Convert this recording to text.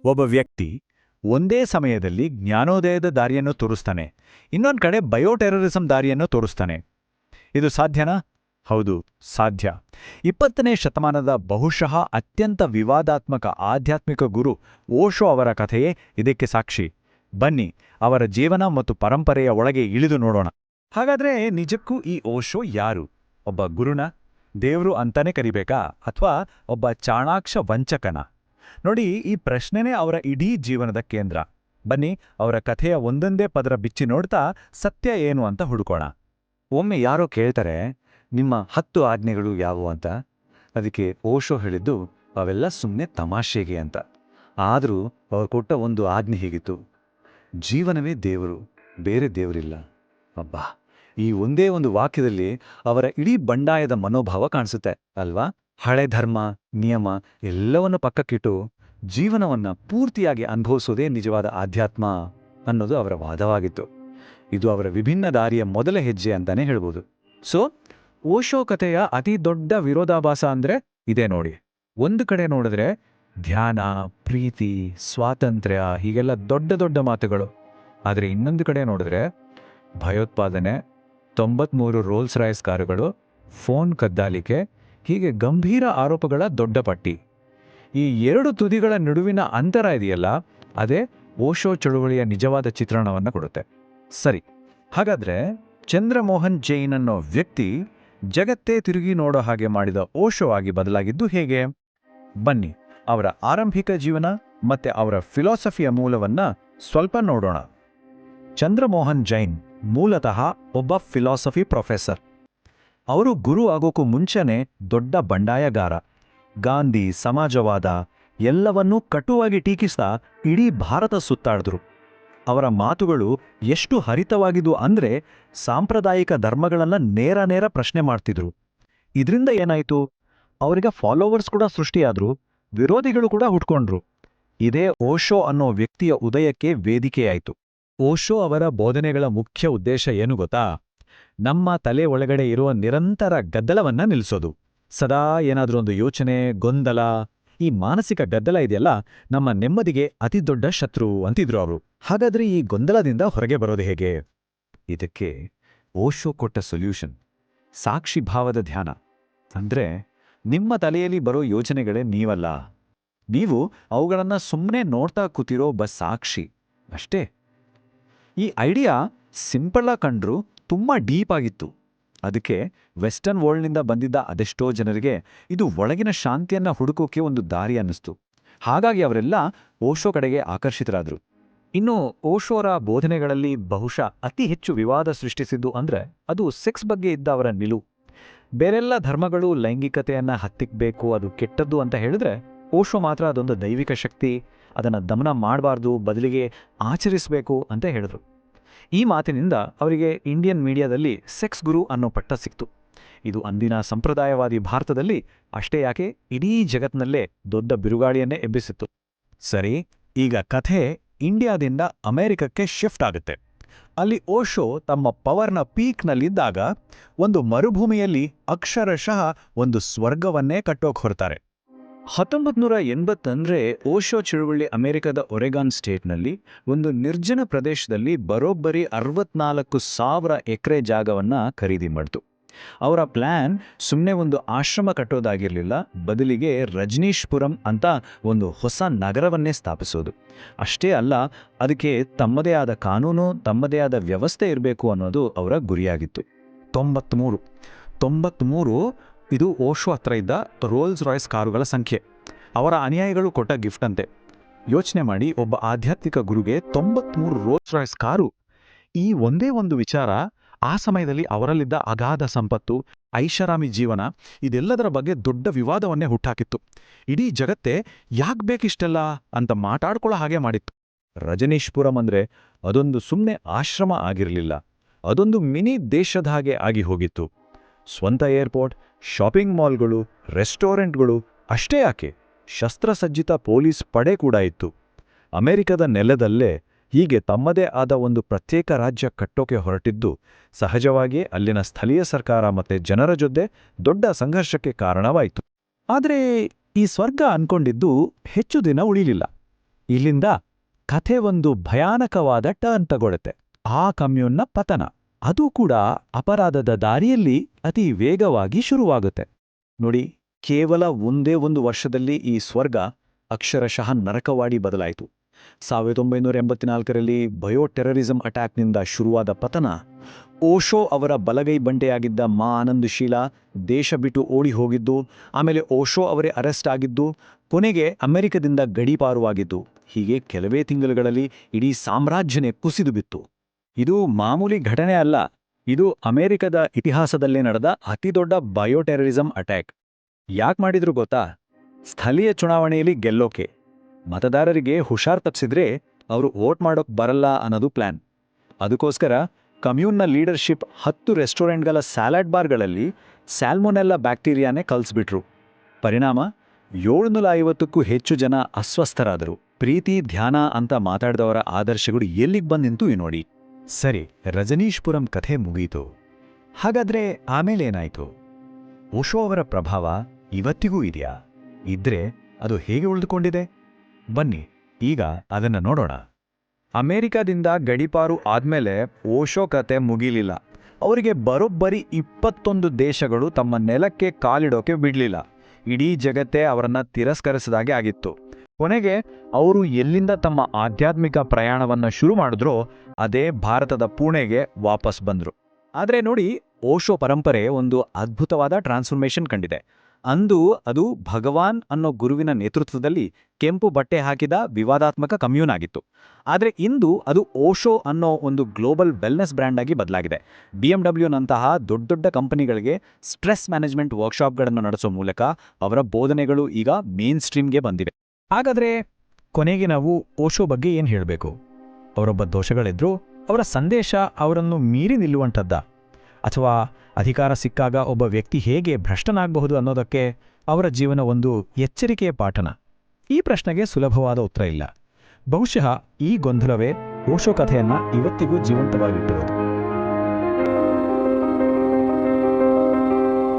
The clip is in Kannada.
ಒಬ್ಬ ವ್ಯಕ್ತಿ ಒಂದೇ ಸಮಯದಲ್ಲಿ ಜ್ಞಾನೋದಯದ ದಾರಿಯನ್ನು ತೋರಿಸ್ತಾನೆ, ಇನ್ನೊಂದು ಕಡೆ ಬಯೋಟೆರರಿಸಂ ದಾರಿಯನ್ನು ತೋರಿಸ್ತಾನೆ. ಇದು ಸಾಧ್ಯನಾ? ಹೌದು, ಸಾಧ್ಯ. 20ನೇ ಶತಮಾನದ ಬಹುಶಃ ಅತ್ಯಂತ ವಿವಾದಾತ್ಮಕ ಆಧ್ಯಾತ್ಮಿಕ ಗುರು ಓಶೋ ಅವರ ಕಥೆಯೇ ಇದಕ್ಕೆ ಸಾಕ್ಷಿ. ಬನ್ನಿ, ಅವರ ಜೀವನ ಮತ್ತು ಪರಂಪರೆಯ ಒಳಗೆ ಇಳಿದು ನೋಡೋಣ. ಹಾಗಾದ್ರೆ ನಿಜಕ್ಕೂ ಈ ಓಶೋ ಯಾರು? ಒಬ್ಬ ಗುರುನ, ದೇವ್ರು ಅಂತಾನೆ ಕರಿಬೇಕಾ, ಅಥವಾ ಒಬ್ಬ ಚಾಣಾಕ್ಷ ವಂಚಕನ? ನೋಡಿ, ಈ ಪ್ರಶ್ನೆನೇ ಅವರ ಇಡೀ ಜೀವನದ ಕೇಂದ್ರ. ಬನ್ನಿ, ಅವರ ಕಥೆಯ ಒಂದೊಂದೇ ಪದರ ಬಿಚ್ಚಿ ನೋಡ್ತಾ ಸತ್ಯ ಏನು ಅಂತ ಹುಡುಕೋಣ. ಒಮ್ಮೆ ಯಾರೋ ಕೇಳ್ತಾರೆ, ನಿಮ್ಮ 10 ಆಜ್ಞೆಗಳು ಯಾವುವು ಅಂತ. ಅದಕ್ಕೆ ಓಶೋ ಹೇಳಿದ್ದು, ಅವೆಲ್ಲ ಸುಮ್ಮನೆ ತಮಾಷೆಗೆ ಅಂತ. ಆದರೂ ಅವರು ಕೊಟ್ಟ ಒಂದು ಆಜ್ಞೆ ಹೀಗಿತ್ತು: ಜೀವನವೇ ದೇವರು, ಬೇರೆ ದೇವರಿಲ್ಲ. ಅಬ್ಬಾ, ಈ ಒಂದೇ ಒಂದು ವಾಕ್ಯದಲ್ಲಿ ಅವರ ಇಡೀ ಬಂಡಾಯದ ಮನೋಭಾವ ಕಾಣಿಸುತ್ತೆ ಅಲ್ವಾ? ಹಳೆ ಧರ್ಮ, ನಿಯಮ ಎಲ್ಲವನ್ನು ಪಕ್ಕಕ್ಕಿಟ್ಟು ಜೀವನವನ್ನ ಪೂರ್ತಿಯಾಗಿ ಅನುಭವಿಸೋದೇ ನಿಜವಾದ ಆಧ್ಯಾತ್ಮ ಅನ್ನೋದು ಅವರ ವಾದವಾಗಿತ್ತು. ಇದು ಅವರ ವಿಭಿನ್ನ ದಾರಿಯ ಮೊದಲ ಹೆಜ್ಜೆ ಅಂತಾನೆ ಹೇಳ್ಬೋದು. ಸೊ ಓಶೋ ಕಥೆಯ ಅತಿ ದೊಡ್ಡ ವಿರೋಧಾಭಾಸ ಅಂದ್ರೆ ಇದೇ ನೋಡಿ. ಒಂದು ಕಡೆ ನೋಡಿದ್ರೆ ಧ್ಯಾನ, ಪ್ರೀತಿ, ಸ್ವಾತಂತ್ರ್ಯ ಹೀಗೆಲ್ಲ ದೊಡ್ಡ ದೊಡ್ಡ ಮಾತುಗಳು. ಆದರೆ ಇನ್ನೊಂದು ಕಡೆ ನೋಡಿದ್ರೆ ಭಯೋತ್ಪಾದನೆ, 93 ರೋಲ್ಸ್ ರಾಯ್ಸ್ ಕಾರುಗಳು, ಫೋನ್ ಕದ್ದಾಲಿಕೆ, ಹೀಗೆ ಗಂಭೀರ ಆರೋಪಗಳ ದೊಡ್ಡ ಪಟ್ಟಿ. ಈ ಎರಡು ತುದಿಗಳ ನಡುವಿನ ಅಂತರ ಇದೆಯಲ್ಲ, ಅದೇ ಓಶೋ ಚಳುವಳಿಯ ನಿಜವಾದ ಚಿತ್ರಣವನ್ನು ಕೊಡುತ್ತೆ. ಸರಿ, ಹಾಗಾದ್ರೆ ಚಂದ್ರಮೋಹನ್ ಜೈನ್ ಅನ್ನೋ ವ್ಯಕ್ತಿ ಜಗತ್ತೇ ತಿರುಗಿ ನೋಡೋ ಹಾಗೆ ಮಾಡಿದ ಓಶೋ ಆಗಿ ಬದಲಾಗಿದ್ದು ಹೇಗೆ? ಬನ್ನಿ, ಅವರ ಆರಂಭಿಕ ಜೀವನ ಮತ್ತೆ ಅವರ ಫಿಲಾಸಫಿಯ ಮೂಲವನ್ನ ಸ್ವಲ್ಪ ನೋಡೋಣ. ಚಂದ್ರಮೋಹನ್ ಜೈನ್ ಮೂಲತಃ ಒಬ್ಬ ಫಿಲಾಸಫಿ ಪ್ರೊಫೆಸರ್. ಅವರು ಗುರು ಆಗೋಕ್ಕೂ ಮುಂಚೆನೇ ದೊಡ್ಡ ಬಂಡಾಯಗಾರ. ಗಾಂಧಿ, ಸಮಾಜವಾದ ಎಲ್ಲವನ್ನೂ ಕಟುವಾಗಿ ಟೀಕಿಸ್ತಾ ಇಡೀ ಭಾರತ ಸುತ್ತಾಡಿದ್ರು. ಅವರ ಮಾತುಗಳು ಎಷ್ಟು ಹರಿತವಾಗಿದ್ವು ಅಂದ್ರೆ ಸಾಂಪ್ರದಾಯಿಕ ಧರ್ಮಗಳನ್ನ ನೇರ ಪ್ರಶ್ನೆ ಮಾಡ್ತಿದ್ರು. ಇದರಿಂದ ಏನಾಯ್ತು? ಅವರಿಗೆ ಫಾಲೋವರ್ಸ್ ಕೂಡ ಸೃಷ್ಟಿಯಾದ್ರು, ವಿರೋಧಿಗಳು ಕೂಡ ಹುಟ್ಕೊಂಡ್ರು. ಇದೇ ಓಶೋ ಅನ್ನೋ ವ್ಯಕ್ತಿಯ ಉದಯಕ್ಕೆ ವೇದಿಕೆಯಾಯಿತು. ಓಶೋ ಅವರ ಬೋಧನೆಗಳ ಮುಖ್ಯ ಉದ್ದೇಶ ಏನು ಗೊತ್ತಾ? ನಮ್ಮ ತಲೆ ಒಳಗಡೆ ಇರುವ ನಿರಂತರ ಗದ್ದಲವನ್ನ ನಿಲ್ಲಿಸೋದು. ಸದಾ ಏನಾದ್ರೂ ಒಂದು ಯೋಚನೆ, ಗೊಂದಲ, ಈ ಮಾನಸಿಕ ಗದ್ದಲ ಇದೆಯಲ್ಲ, ನಮ್ಮ ನೆಮ್ಮದಿಗೆ ಅತಿ ದೊಡ್ಡ ಶತ್ರು ಅಂತಿದ್ರು ಅವರು. ಹಾಗಾದ್ರೆ ಈ ಗೊಂದಲದಿಂದ ಹೊರಗೆ ಬರೋದು ಹೇಗೆ? ಇದಕ್ಕೆ ಓಶೋ ಕೊಟ್ಟ ಸೊಲ್ಯೂಷನ್ ಸಾಕ್ಷಿಭಾವದ ಧ್ಯಾನ. ಅಂದ್ರೆ ನಿಮ್ಮ ತಲೆಯಲ್ಲಿ ಬರೋ ಯೋಚನೆಗಳೇ ನೀವಲ್ಲ, ನೀವು ಅವುಗಳನ್ನ ಸುಮ್ಮನೆ ನೋಡ್ತಾ ಕೂತಿರೋ ಒಬ್ಬ ಸಾಕ್ಷಿ ಅಷ್ಟೇ. ಈ ಐಡಿಯಾ ಸಿಂಪಲ್ ಆಗಿ ಕಂಡ್ರು ತುಂಬಾ ಡೀಪ್ ಆಗಿತ್ತು. ಅದಕ್ಕೆ ವೆಸ್ಟರ್ನ್ ವರ್ಲ್ಡ್ನಿಂದ ಬಂದಿದ್ದ ಅದೆಷ್ಟೋ ಜನರಿಗೆ ಇದು ಒಳಗಿನ ಶಾಂತಿಯನ್ನ ಹುಡುಕೋಕೆ ಒಂದು ದಾರಿ ಅನ್ನಿಸ್ತು. ಹಾಗಾಗಿ ಅವರೆಲ್ಲ ಓಶೋ ಕಡೆಗೆ ಆಕರ್ಷಿತರಾದ್ರು. ಇನ್ನು ಓಶೋರ ಬೋಧನೆಗಳಲ್ಲಿ ಬಹುಶಃ ಅತಿ ಹೆಚ್ಚು ವಿವಾದ ಸೃಷ್ಟಿಸಿದ್ದು ಅಂದ್ರೆ ಅದು ಸೆಕ್ಸ್ ಬಗ್ಗೆ ಇದ್ದ ಅವರ ನಿಲುವು. ಬೇರೆಲ್ಲ ಧರ್ಮಗಳು ಲೈಂಗಿಕತೆಯನ್ನ ಹತ್ತಿಕ್ಬೇಕು, ಅದು ಕೆಟ್ಟದ್ದು ಅಂತ ಹೇಳಿದ್ರೆ, ಓಶೋ ಮಾತ್ರ ಅದೊಂದು ದೈವಿಕ ಶಕ್ತಿ, ಅದನ್ನು ದಮನ ಮಾಡಬಾರ್ದು, ಬದಲಿಗೆ ಆಚರಿಸಬೇಕು ಅಂತ ಹೇಳಿದ್ರು. ಈ ಮಾತಿನಿಂದ ಅವರಿಗೆ ಇಂಡಿಯನ್ ಮೀಡಿಯಾದಲ್ಲಿ ಸೆಕ್ಸ್ ಗುರು ಅನ್ನೋ ಪಟ್ಟ ಸಿಕ್ತು. ಇದು ಅಂದಿನ ಸಂಪ್ರದಾಯವಾದಿ ಭಾರತದಲ್ಲಿ ಅಷ್ಟೇ ಯಾಕೆ, ಇಡೀ ಜಗತ್ತಿನಲ್ಲೇ ದೊಡ್ಡ ಬಿರುಗಾಳಿಯನ್ನೇ ಎಬ್ಬಿಸಿತ್ತು. ಸರಿ, ಈಗ ಕಥೆ ಇಂಡಿಯಾದಿಂದ ಅಮೆರಿಕಕ್ಕೆ ಶಿಫ್ಟ್ ಆಗುತ್ತೆ. ಅಲ್ಲಿ ಓಶೋ ತಮ್ಮ ಪವರ್ನ ಪೀಕ್ನಲ್ಲಿದ್ದಾಗ ಒಂದು ಮರುಭೂಮಿಯಲ್ಲಿ ಅಕ್ಷರಶಃ ಒಂದು ಸ್ವರ್ಗವನ್ನೇ ಕಟ್ಟೋಕ್ ಹೊರತಾರೆ. 1980 ಓಶೋ ಚಳುವಳಿ ಅಮೆರಿಕದ ಒರೆಗಾನ್ ಸ್ಟೇಟ್ನಲ್ಲಿ ಒಂದು ನಿರ್ಜನ ಪ್ರದೇಶದಲ್ಲಿ ಬರೋಬ್ಬರಿ 64,000 ಎಕರೆ ಜಾಗವನ್ನ ಖರೀದಿ ಮಾಡ್ತು. ಅವರ ಪ್ಲಾನ್ ಸುಮ್ಮನೆ ಒಂದು ಆಶ್ರಮ ಕಟ್ಟೋದಾಗಿರಲಿಲ್ಲ, ಬದಲಿಗೆ ರಜನೀಶ್ಪುರಂ ಅಂತ ಒಂದು ಹೊಸ ನಗರವನ್ನೇ ಸ್ಥಾಪಿಸೋದು. ಅಷ್ಟೇ ಅಲ್ಲ, ಅದಕ್ಕೆ ತಮ್ಮದೇ ಆದ ಕಾನೂನು, ತಮ್ಮದೇ ಆದ ವ್ಯವಸ್ಥೆ ಇರಬೇಕು ಅನ್ನೋದು ಅವರ ಗುರಿಯಾಗಿತ್ತು. 93 ಇದು ಓಶೋ ಹತ್ರ ಇದ್ದ ರೋಲ್ಸ್ ರಾಯ್ಸ್ ಕಾರುಗಳ ಸಂಖ್ಯೆ. ಅವರ ಅನುಯಾಯಿಗಳು ಕೊಟ್ಟ ಗಿಫ್ಟ್ ಅಂತೆ. ಯೋಚನೆ ಮಾಡಿ, ಒಬ್ಬ ಆಧ್ಯಾತ್ಮಿಕ ಗುರುಗೆ 93 ರೋಲ್ಸ್ ರಾಯ್ಸ್ ಕಾರು. ಈ ಒಂದೇ ಒಂದು ವಿಚಾರ ಆ ಸಮಯದಲ್ಲಿ ಅವರಲ್ಲಿದ್ದ ಅಗಾಧ ಸಂಪತ್ತು, ಐಷಾರಾಮಿ ಜೀವನ, ಇದೆಲ್ಲದರ ಬಗ್ಗೆ ದೊಡ್ಡ ವಿವಾದವನ್ನೇ ಹುಟ್ಟಾಕಿತ್ತು. ಇಡೀ ಜಗತ್ತೇ ಯಾಕ್ ಬೇಕಿಷ್ಟೆಲ್ಲ ಅಂತ ಮಾತಾಡ್ಕೊಳ್ಳೋ ಹಾಗೆ ಮಾಡಿತ್ತು. ರಜನೀಶ್ಪುರಂ ಅಂದ್ರೆ ಅದೊಂದು ಸುಮ್ಮನೆ ಆಶ್ರಮ ಆಗಿರಲಿಲ್ಲ, ಅದೊಂದು ಮಿನಿ ದೇಶದ ಹಾಗೆ ಆಗಿ ಹೋಗಿತ್ತು. ಸ್ವಂತ ಏರ್ಪೋರ್ಟ್, ಶಾಪಿಂಗ್ ಮಾಲ್ಗಳು, ರೆಸ್ಟೋರೆಂಟ್ಗಳು, ಅಷ್ಟೇ ಯಾಕೆ ಶಸ್ತ್ರಸಜ್ಜಿತ ಪೊಲೀಸ್ ಪಡೆ ಕೂಡ ಇತ್ತು. ಅಮೆರಿಕದ ನೆಲದಲ್ಲೇ ಹೀಗೆ ತಮ್ಮದೇ ಆದ ಒಂದು ಪ್ರತ್ಯೇಕ ರಾಜ್ಯ ಕಟ್ಟೋಕೆ ಹೊರಟಿದ್ದು ಸಹಜವಾಗಿಯೇ ಅಲ್ಲಿನ ಸ್ಥಳೀಯ ಸರ್ಕಾರ ಮತ್ತೆ ಜನರ ಜೊತೆ ದೊಡ್ಡ ಸಂಘರ್ಷಕ್ಕೆ ಕಾರಣವಾಯಿತು. ಆದರೆ ಈ ಸ್ವರ್ಗ ಅನ್ಕೊಂಡಿದ್ದು ಹೆಚ್ಚು ದಿನ ಉಳಿಲಿಲ್ಲ. ಇಲ್ಲಿಂದ ಕಥೆ ಒಂದು ಭಯಾನಕವಾದ ಟರ್ನ್ ತಗೊಳುತ್ತೆ. ಆ ಕಮ್ಯೂನ್ನ ಪತನ, ಅದು ಕೂಡ ಅಪರಾಧದ ದಾರಿಯಲ್ಲಿ ಅತಿ ವೇಗವಾಗಿ ಶುರುವಾಗುತ್ತೆ. ನೋಡಿ, ಕೇವಲ ಒಂದೇ ಒಂದು ವರ್ಷದಲ್ಲಿ ಈ ಸ್ವರ್ಗ ಅಕ್ಷರಶಃ ನರಕವಾಡಿ ಬದಲಾಯಿತು. 1984ರಲ್ಲಿ ಬಯೋಟೆರರಿಸಂ ಅಟ್ಯಾಕ್ನಿಂದ ಶುರುವಾದ ಪತನ, ಓಶೋ ಅವರ ಬಲಗೈ ಬಂಡೆಯಾಗಿದ್ದ ಮಾ ಆನಂದ್ ಶೀಲಾ ದೇಶ ಬಿಟ್ಟು ಓಡಿ ಹೋಗಿದ್ದು, ಆಮೇಲೆ ಓಶೋ ಅವರೇ ಅರೆಸ್ಟ್ ಆಗಿದ್ದು, ಕೊನೆಗೆ ಅಮೆರಿಕದಿಂದ ಗಡೀಪಾರುವಾಗಿದ್ದು, ಹೀಗೆ ಕೆಲವೇ ತಿಂಗಳುಗಳಲ್ಲಿ ಇಡೀ ಸಾಮ್ರಾಜ್ಯನೇ ಕುಸಿದು ಬಿತ್ತು. ಇದು ಮಾಮೂಲಿ ಘಟನೆ ಅಲ್ಲ, ಇದು ಅಮೆರಿಕದ ಇತಿಹಾಸದಲ್ಲೇ ನಡೆದ ಅತಿದೊಡ್ಡ ಬಯೋಟೆರರಿಸಂ ಅಟ್ಯಾಕ್. ಯಾಕೆ ಮಾಡಿದ್ರು ಗೊತ್ತಾ? ಸ್ಥಳೀಯ ಚುನಾವಣೆಯಲ್ಲಿ ಗೆಲ್ಲೋಕೆ. ಮತದಾರರಿಗೆ ಹುಷಾರ್ ತಪ್ಪಿಸಿದ್ರೆ ಅವರು ವೋಟ್ ಮಾಡೋಕ್ ಬರಲ್ಲ ಅನ್ನೋದು ಪ್ಲಾನ್. ಅದಕ್ಕೋಸ್ಕರ ಕಮ್ಯೂನ್ನ ಲೀಡರ್ಶಿಪ್ 10 ರೆಸ್ಟೋರೆಂಟ್ಗಳ ಸ್ಯಾಲಡ್ ಬಾರ್ಗಳಲ್ಲಿ ಸ್ಯಾಲ್ಮೊನೆಲ್ಲಾ ಬ್ಯಾಕ್ಟೀರಿಯಾನೇ ಕಲ್ಸ್ಬಿಟ್ರು. ಪರಿಣಾಮ 750ಕ್ಕೂ ಹೆಚ್ಚು ಜನ ಅಸ್ವಸ್ಥರಾದರು. ಪ್ರೀತಿ, ಧ್ಯಾನ ಅಂತ ಮಾತಾಡಿದವರ ಆದರ್ಶಗಳು ಎಲ್ಲಿಗೆ ಬಂದು ನಿಂತು ನೋಡಿ. ಸರಿ, ರಜನೀಶ್ಪುರಂ ಕಥೆ ಮುಗೀತು. ಹಾಗಾದ್ರೆ ಆಮೇಲೇನಾಯ್ತು? ಓಶೋ ಅವರ ಪ್ರಭಾವ ಇವತ್ತಿಗೂ ಇದೆಯಾ? ಇದ್ರೆ ಅದು ಹೇಗೆ ಉಳಿದುಕೊಂಡಿದೆ? ಬನ್ನಿ ಈಗ ಅದನ್ನ ನೋಡೋಣ. ಅಮೆರಿಕದಿಂದ ಗಡೀಪಾರು ಆದ್ಮೇಲೆ ಓಶೋ ಕತೆ ಮುಗಿಲಿಲ್ಲ. ಅವರಿಗೆ ಬರೋಬ್ಬರಿ 21 ದೇಶಗಳು ತಮ್ಮ ನೆಲಕ್ಕೆ ಕಾಲಿಡೋಕೆ ಬಿಡ್ಲಿಲ್ಲ. ಇಡೀ ಜಗತ್ತೇ ಅವರನ್ನ ತಿರಸ್ಕರಿಸಿದಾಗೆ ಆಗಿತ್ತು. ಕೊನೆಗೆ ಅವರು ಎಲ್ಲಿಂದ ತಮ್ಮ ಆಧ್ಯಾತ್ಮಿಕ ಪ್ರಯಾಣವನ್ನ ಶುರು ಮಾಡಿದ್ರೋ ಅದೇ ಭಾರತದ ಪುಣೆಗೆ ವಾಪಸ್ ಬಂದ್ರು. ಆದ್ರೆ ನೋಡಿ, ಓಶೋ ಪರಂಪರೆ ಒಂದು ಅದ್ಭುತವಾದ ಟ್ರಾನ್ಸ್ಫಾರ್ಮೇಷನ್ ಕಂಡಿದೆ. ಅಂದು ಅದು ಭಗವಾನ್ ಅನ್ನೋ ಗುರುವಿನ ನೇತೃತ್ವದಲ್ಲಿ ಕೆಂಪು ಬಟ್ಟೆ ಹಾಕಿದ ವಿವಾದಾತ್ಮಕ ಕಮ್ಯೂನ್ ಆಗಿತ್ತು. ಆದರೆ ಇಂದು ಅದು ಓಶೋ ಅನ್ನೋ ಒಂದು ಗ್ಲೋಬಲ್ ವೆಲ್ನೆಸ್ ಬ್ರ್ಯಾಂಡ್ ಆಗಿ ಬದಲಾಗಿದೆ. BMW-ನಂತಹ ದೊಡ್ಡ ದೊಡ್ಡ ಕಂಪನಿಗಳಿಗೆ ಸ್ಟ್ರೆಸ್ ಮ್ಯಾನೇಜ್ಮೆಂಟ್ ವರ್ಕ್ಶಾಪ್ಗಳನ್ನು ನಡೆಸೋ ಮೂಲಕ ಅವರ ಬೋಧನೆಗಳು ಈಗ ಮೇನ್ ಸ್ಟ್ರೀಮ್ಗೆ ಬಂದಿವೆ. ಹಾಗಾದರೆ ಕೊನೆಗೆ ನಾವು ಓಶೋ ಬಗ್ಗೆ ಏನು ಹೇಳಬೇಕು? ಅವರೊಬ್ಬ ದೋಷಗಳಿದ್ರು, ಅವರ ಸಂದೇಶ ಅವರನ್ನು ಮೀರಿ ನಿಲ್ಲುವಂಥದ್ದ? ಅಥವಾ ಅಧಿಕಾರ ಸಿಕ್ಕಾಗ ಒಬ್ಬ ವ್ಯಕ್ತಿ ಹೇಗೆ ಭ್ರಷ್ಟನಾಗಬಹುದು ಅನ್ನೋದಕ್ಕೆ ಅವರ ಜೀವನ ಒಂದು ಎಚ್ಚರಿಕೆಯ ಪಾಠನ? ಈ ಪ್ರಶ್ನೆಗೆ ಸುಲಭವಾದ ಉತ್ತರ ಇಲ್ಲ. ಬಹುಶಃ ಈ ಗೊಂದಲವೇ ಓಶೋ ಕಥೆಯನ್ನ ಇವತ್ತಿಗೂ ಜೀವಂತವಾಗಿಟ್ಟಿರೋದು.